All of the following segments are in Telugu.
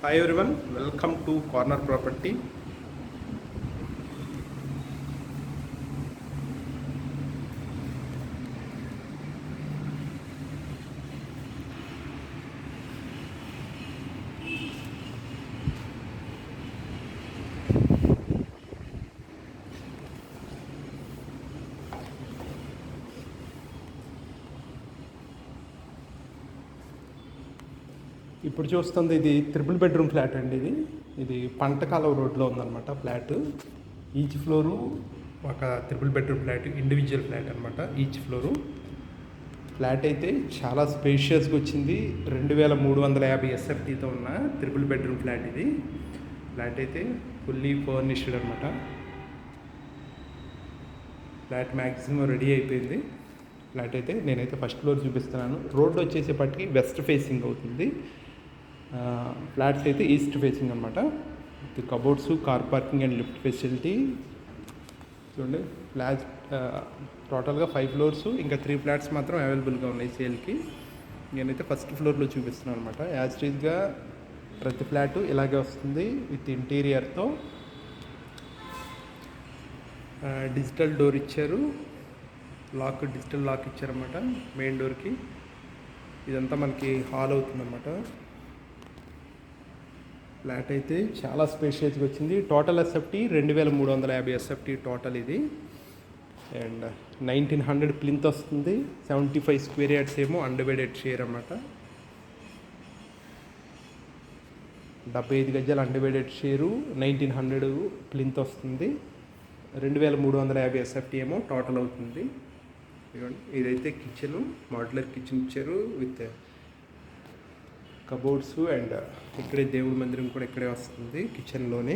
Hi everyone, welcome to Corner Property. ఇప్పుడు చూస్తుంది ఇది త్రిబుల్ బెడ్రూమ్ ఫ్లాట్ అండి. ఇది పంటకాలవ రోడ్లో ఉందన్నమాట ఫ్లాట్. ఈచ్ ఫ్లోరు ఒక triple bedroom flat, individual flat అనమాట. ఈచ్ ఫ్లోరు ఫ్లాట్ అయితే చాలా స్పేషియస్గా వచ్చింది. 2350 ఎస్ఎఫ్టీతో ఉన్న త్రిబుల్ బెడ్రూమ్ ఫ్లాట్ ఇది. ఫ్లాట్ అయితే ఫుల్లీ ఫర్నిష్డ్ అనమాట. ఫ్లాట్ మ్యాక్సిమం రెడీ అయిపోయింది. ఫ్లాట్ అయితే నేనైతే ఫస్ట్ ఫ్లోర్ చూపిస్తున్నాను. రోడ్డు వచ్చేసేపటికి వెస్ట్ ఫేసింగ్ అవుతుంది. ఫ్లాట్స్ అయితే ఈస్ట్ ఫేసింగ్ అనమాట. With cupboards, car parking and lift facility. చూడండి, ఫ్లాట్ టోటల్గా 5 ఫ్లోర్స్, ఇంకా 3 ఫ్లాట్స్ మాత్రం అవైలబుల్గా ఉన్నాయి సేల్కి. నేనైతే ఫస్ట్ ఫ్లోర్లో చూపిస్తున్నాను అనమాట. యాజ్ టీజ్గా ప్రతి ఫ్లాటు ఇలాగే వస్తుంది విత్ ఇంటీరియర్తో. డిజిటల్ డోర్ ఇచ్చారు, డిజిటల్ లాక్ ఇచ్చారన్నమాట మెయిన్ డోర్కి. ఇదంతా మనకి హాల్ అవుతుందన్నమాట. ఫ్లాట్ అయితే చాలా స్పేషియస్గా వచ్చింది. టోటల్ ఎస్ఎఫ్టీ 2350 ఎస్ఎఫ్టీ టోటల్ ఇది. అండ్ 1900 ప్లింత్ వస్తుంది. 75 స్క్వేర్ యార్డ్స్ ఏమో అన్డివైడెడ్ షేర్ అన్నమాట. 75 గజాలు అన్డివైడెడ్ షేరు, 1900 ప్లింత్ వస్తుంది. 2350 ఎస్ఎఫ్టీ ఏమో టోటల్ అవుతుంది. ఇదైతే కిచెను, మాడ్యులర్ కిచెన్ ఇచ్చారు విత్ కబోర్డ్స్. అండ్ ఇక్కడే దేవుడి మందిరం కూడా ఇక్కడే వస్తుంది కిచెన్లోనే.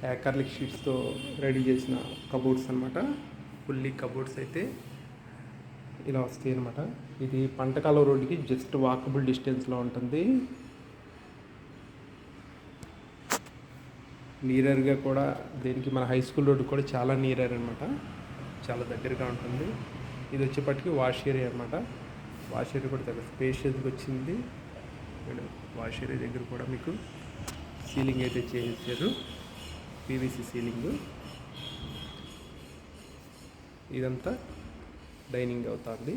యాకర్లిక్ షీట్స్తో రెడీ చేసిన కబోర్డ్స్ అనమాట. ఫుల్లీ కబోర్డ్స్ అయితే ఇలా వస్తాయి అనమాట. ఇది పంటకాల రోడ్డుకి జస్ట్ వాకబుల్ డిస్టెన్స్లో ఉంటుంది. నియరర్గా కూడా దీనికి మన హై స్కూల్ రోడ్డు కూడా చాలా నియరర్ అనమాట. చాలా దగ్గరగా ఉంటుంది. ఇది వచ్చేపటికి వాష్ ఏరియా అనమాట. వాష్ ఏరియా కూడా దగ్గర స్పేషియస్గా వచ్చింది. వాష్ ఏరియా దగ్గర కూడా మీకు సీలింగ్ అయితే చేసేసారు, పీవీసీ సీలింగ్. ఇదంతా డైనింగ్ అవుతుంది.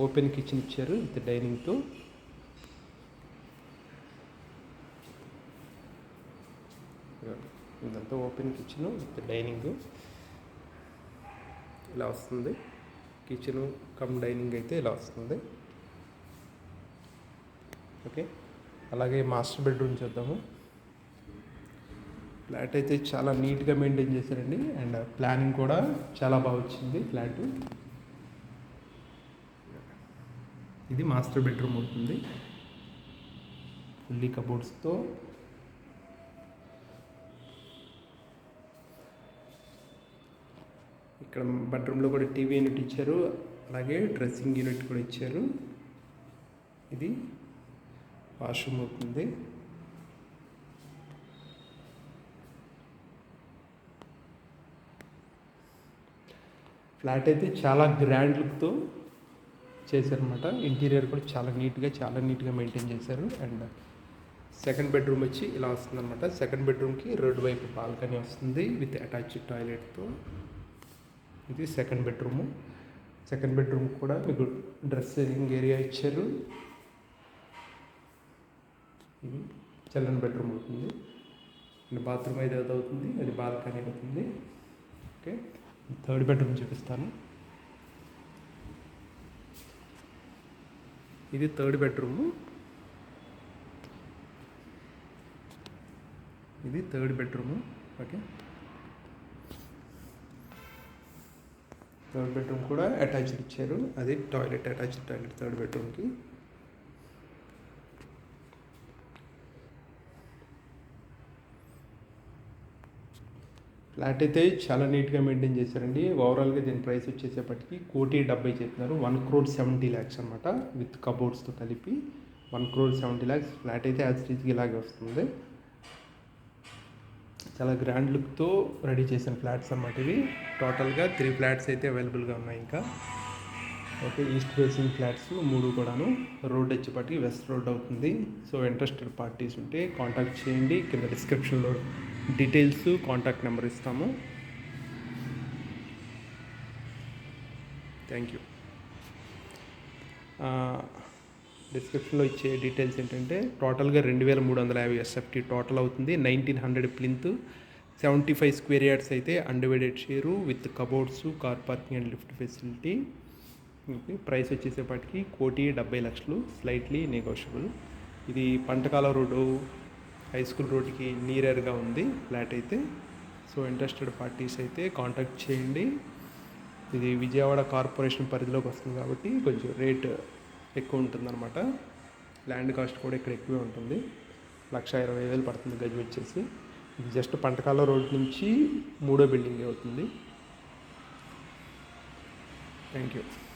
ఓపెన్ కిచెన్ ఇచ్చారు విత్ డైనింగ్తో. ఇదంతా ఓపెన్ కిచెన్ విత్ డైనింగ్ ఇలా వస్తుంది. కిచెను కమ్ డైనింగ్ అయితే ఇలా వస్తుంది. ఓకే, అలాగే మాస్టర్ బెడ్రూమ్ చూద్దాము. ఫ్లాట్ అయితే చాలా నీట్గా మెయింటైన్ చేశారండి. అండ్ ప్లానింగ్ కూడా చాలా బాగా వచ్చింది ఫ్లాట్. ఇది మాస్టర్ బెడ్రూమ్ అవుతుంది, ఫుల్లీ కబోర్డ్స్తో. ఇక్కడ బెడ్రూమ్లో కూడా టీవీ యూనిట్ ఇచ్చారు, అలాగే డ్రెస్సింగ్ యూనిట్ కూడా ఇచ్చారు. ఇది వాష్రూమ్ అవుతుంది. ఫ్లాట్ అయితే చాలా గ్రాండ్ లుక్తో చేశారనమాట. ఇంటీరియర్ కూడా చాలా నీట్గా మెయింటైన్ చేశారు. అండ్ సెకండ్ బెడ్రూమ్ వచ్చి ఇలా వస్తుంది అనమాట. సెకండ్ బెడ్రూమ్కి రోడ్ వైపు బాల్కనీ వస్తుంది విత్ అటాచ్డ్ టాయిలెట్తో. ఇది సెకండ్ బెడ్రూము. సెకండ్ బెడ్రూమ్ కూడా మీకు డ్రెస్సింగ్ ఏరియా ఇచ్చారు. ఇది చిల్డ్రన్ బెడ్రూమ్ అవుతుంది. అండ్ బాత్రూమ్ అయితే అవుతుంది, అది బాల్కనీ అవుతుంది. ఓకే, థర్డ్ బెడ్రూమ్ చూపిస్తాను. ఇది థర్డ్ బెడ్రూము. ఇది third bedroom. Okay, third bedroom కూడా అటాచ్డ్ ఇచ్చారు, అది టాయిలెట్, అటాచ్డ్ టాయిలెట్ థర్డ్ బెడ్రూమ్కి. ఫ్లాట్ అయితే చాలా నీట్గా మెయింటైన్ చేశారండి. ఓవరాల్గా దీని ప్రైస్ వచ్చేసేపటికి 1,70,00,000 చెప్తున్నారు. 1,70,00,000 అనమాట విత్ కబోర్డ్స్తో కలిపి 1,70,00,000. ఫ్లాట్ అయితే యాజ్ టీజ్గా ఇలాగే వస్తుంది. చాలా గ్రాండ్ లుక్తో రెడీ చేసిన ఫ్లాట్స్ అన్నమాట ఇవి. టోటల్గా 3 ఫ్లాట్స్ అయితే అవైలబుల్గా ఉన్నాయి. ఇంకా ఓకే, ఈస్ట్ ఫేసింగ్ ఫ్లాట్స్ 3 కూడాను. రోడ్ వచ్చేప్పటికి వెస్ట్ రోడ్ అవుతుంది. సో ఇంట్రెస్టెడ్ పార్టీస్ ఉంటే కాంటాక్ట్ చేయండి. కింద డిస్క్రిప్షన్లో డీటెయిల్స్, కాంటాక్ట్ నెంబర్ ఇస్తాము. Thank you. డిస్క్రిప్షన్లో ఇచ్చే డీటెయిల్స్ ఏంటంటే టోటల్గా 2350 ఎస్ఎఫ్టీ టోటల్ అవుతుంది. 1900 ప్లింత్, 75 స్క్వేర్ యార్డ్స్ అయితే undivided share with cupboards, car parking and lift facility. Okay, price వచ్చేసేపటికి 1,70,00,000, స్లైట్లీ నెగోషియబుల్. ఇది పంటకాల రోడ్డు, హై స్కూల్ రోడ్డుకి నియర్గా ఉంది ఫ్లాట్ అయితే. సో ఇంట్రెస్టెడ్ పార్టీస్ అయితే కాంటాక్ట్ చేయండి. ఇది విజయవాడ కార్పొరేషన్ పరిధిలోకి వస్తుంది కాబట్టి కొంచెం రేట్ ఎక్కువ ఉంటుందన్నమాట. ల్యాండ్ కాస్ట్ కూడా ఇక్కడ ఎక్కువే ఉంటుంది. 1,20,000 పడుతుంది గజం వచ్చేసి. ఇది జస్ట్ పంటకాల రోడ్ నుంచి 3వ బిల్డింగ్ అవుతుంది. Thank you.